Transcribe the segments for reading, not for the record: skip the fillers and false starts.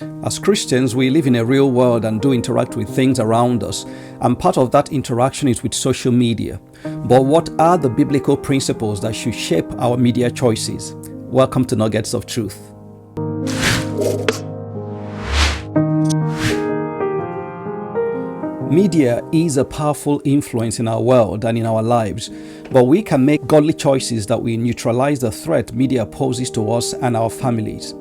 As Christians, we live in a real world and do interact with things around us, and part of that interaction is with social media. But what are the biblical principles that should shape our media choices? Welcome to Nuggets of Truth. Media is a powerful influence in our world and in our lives, but we can make godly choices that will neutralize the threat media poses to us and our families.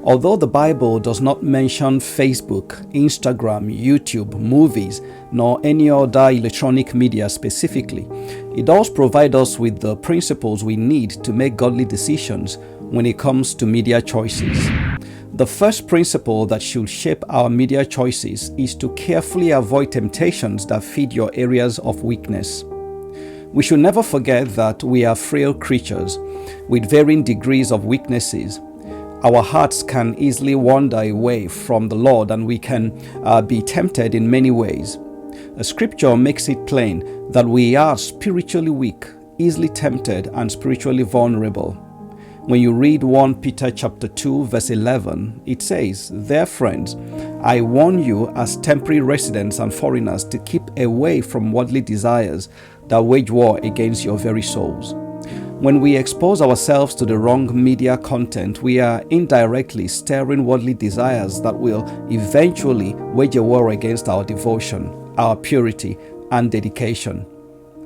Although the Bible does not mention Facebook, Instagram, YouTube, movies, nor any other electronic media specifically, it does provide us with the principles we need to make godly decisions when it comes to media choices. The first principle that should shape our media choices is to carefully avoid temptations that feed your areas of weakness. We should never forget that we are frail creatures with varying degrees of weaknesses. Our hearts can easily wander away from the Lord, and we can be tempted in many ways. The scripture makes it plain that we are spiritually weak, easily tempted, and spiritually vulnerable. When you read 1 Peter chapter 2 verse 11, it says, "Dear friends, I warn you as temporary residents and foreigners to keep away from worldly desires that wage war against your very souls." When we expose ourselves to the wrong media content, we are indirectly stirring worldly desires that will eventually wage a war against our devotion, our purity, and dedication.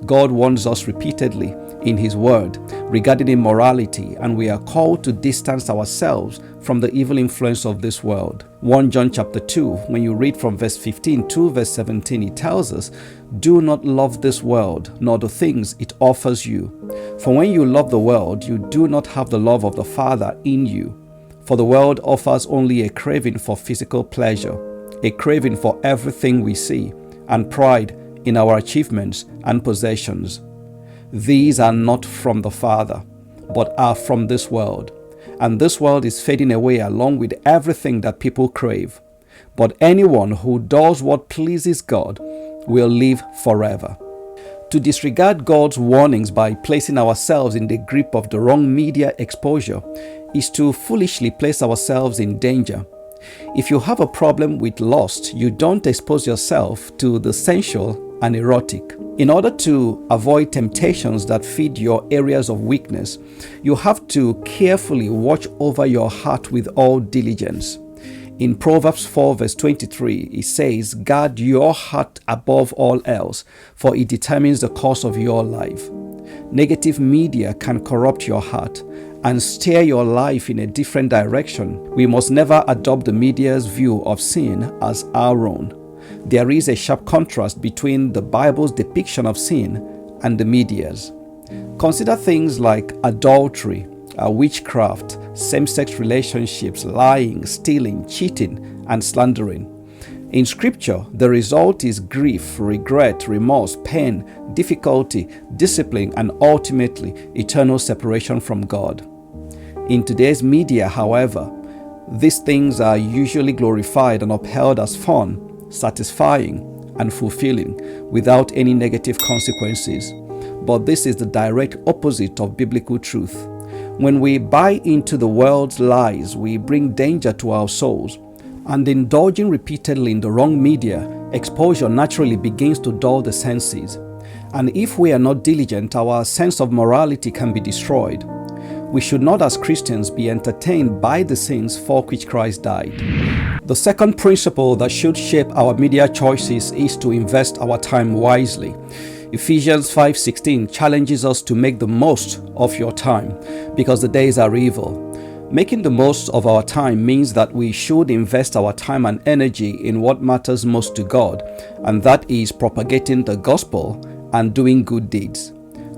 God warns us repeatedly in His Word regarding immorality, and we are called to distance ourselves from the evil influence of this world. 1 John chapter 2, when you read from verse 15 to verse 17, it tells us, "Do not love this world, nor the things it offers you. For when you love the world, you do not have the love of the Father in you. For the world offers only a craving for physical pleasure, a craving for everything we see, and pride in our achievements and possessions. These are not from the Father, but are from this world. And this world is fading away along with everything that people crave. But anyone who does what pleases God will live forever." To disregard God's warnings by placing ourselves in the grip of the wrong media exposure is to foolishly place ourselves in danger. If you have a problem with lust, you don't expose yourself to the sensual and erotic. In order to avoid temptations that feed your areas of weakness, you have to carefully watch over your heart with all diligence. In Proverbs 4 verse 23, it says, "Guard your heart above all else, for it determines the course of your life." Negative media can corrupt your heart and steer your life in a different direction. We must never adopt the media's view of sin as our own. There is a sharp contrast between the Bible's depiction of sin and the media's. Consider things like adultery, witchcraft, same-sex relationships, lying, stealing, cheating, and slandering. In Scripture, the result is grief, regret, remorse, pain, difficulty, discipline, and ultimately eternal separation from God. In today's media, however, these things are usually glorified and upheld as fun, satisfying, and fulfilling without any negative consequences. But this is the direct opposite of biblical truth. When we buy into the world's lies, we bring danger to our souls. And indulging repeatedly in the wrong media, exposure naturally begins to dull the senses. And if we are not diligent, our sense of morality can be destroyed. We should not, as Christians, be entertained by the sins for which Christ died. The second principle that should shape our media choices is to invest our time wisely. Ephesians 5:16 challenges us to make the most of your time because the days are evil. Making the most of our time means that we should invest our time and energy in what matters most to God, and that is propagating the gospel and doing good deeds.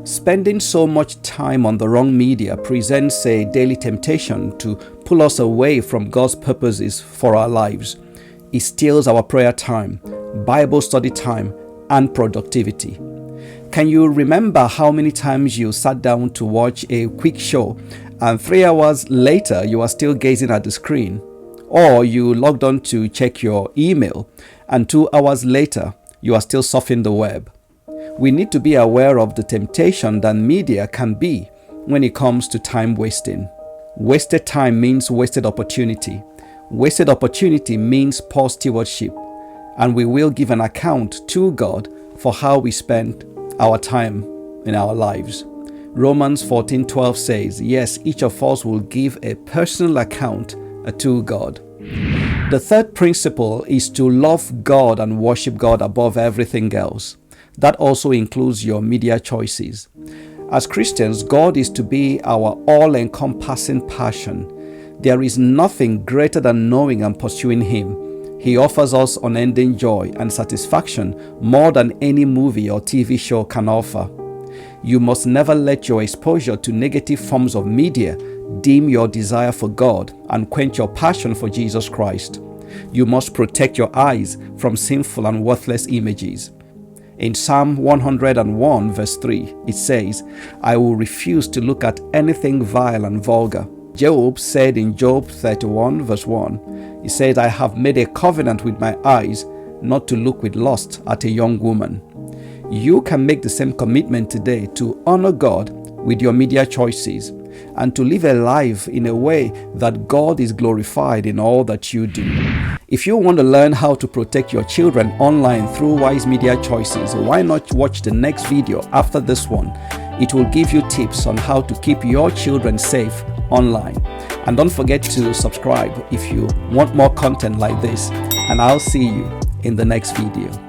Spending so much time on the wrong media presents a daily temptation to pull us away from God's purposes for our lives. It steals our prayer time, Bible study time, and productivity. Can you remember how many times you sat down to watch a quick show and 3 hours later you are still gazing at the screen? Or you logged on to check your email and 2 hours later you are still surfing the web? We need to be aware of the temptation that media can be when it comes to time wasting. Wasted time means wasted opportunity. Wasted opportunity means poor stewardship, and we will give an account to God for how we spend our time in our lives. Romans 14:12 says, yes, each of us will give a personal account to God. The third principle is to love God and worship God above everything else. That also includes your media choices. As Christians, God is to be our all-encompassing passion. There is nothing greater than knowing and pursuing Him. He offers us unending joy and satisfaction more than any movie or TV show can offer. You must never let your exposure to negative forms of media dim your desire for God and quench your passion for Jesus Christ. You must protect your eyes from sinful and worthless images. In Psalm 101 verse 3, it says, I will refuse to look at anything vile and vulgar. Job said in Job 31 verse 1, he said, I have made a covenant with my eyes not to look with lust at a young woman. You can make the same commitment today to honor God with your media choices and to live a life in a way that God is glorified in all that you do. If you want to learn how to protect your children online through wise media choices, why not watch the next video after this one? It will give you tips on how to keep your children safe online. And don't forget to subscribe if you want more content like this, and I'll see you in the next video.